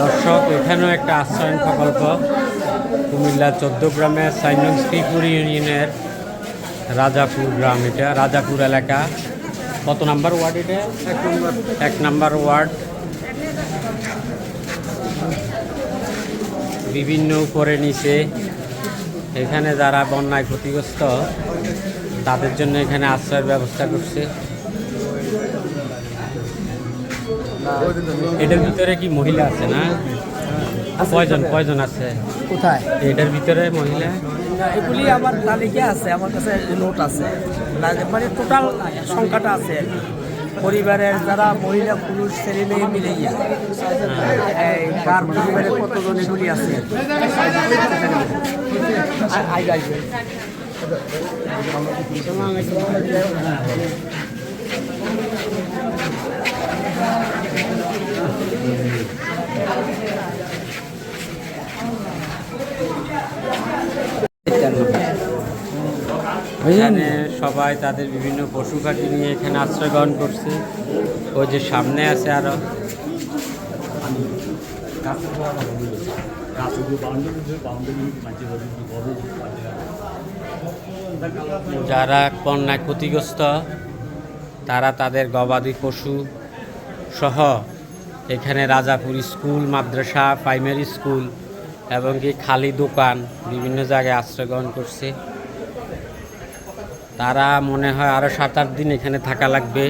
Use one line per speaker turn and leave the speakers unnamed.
দর্শক, এখানেও একটা আশ্রয়ন প্রকল্প কুমিল্লা 14 গ্রামের 4 নং শ্রীপুর ইউনিয়নের রাজাপুর গ্রাম। এটা রাজাপুর এলাকা। কত নাম্বার ওয়ার্ড এটা? 1 নাম্বার ওয়ার্ড। বিভিন্ন উপরে নিচে এখানে যারা বন্যায় ক্ষতিগ্রস্ত তাদের জন্য এখানে আশ্রয়ের ব্যবস্থা করছে। এটার ভিতরে কি মহিলা আছে না? কয়জন আছে?
কোথায়?
এটার ভিতরে মহিলা
এগুলি আমার তালিকা আছে, আমার কাছে নোট আছে, মানে টোটাল সংখ্যাটা আছে পরিবারের যারা মহিলা পুরুষ ছেলে মেয়ে মিলে গিয়ে কার পরিবারে কতজন এগুলি আছে।
এখানে সবাই তাদের বিভিন্ন পশু পাখি নিয়ে এখানে আশ্রয় গ্রহণ করছে। ওই যে সামনে আছে আরো যারা বন্যায় ক্ষতিগ্রস্ত তারা তাদের গবাদি পশু সহ এখানে রাজাপুর স্কুল, মাদ্রাসা, প্রাইমারি স্কুল এবং কি খালি দোকান বিভিন্ন জায়গায় আশ্রয় গ্রহণ করছে। তারা মনে হয় আরও 7-8 দিন এখানে থাকা লাগবে।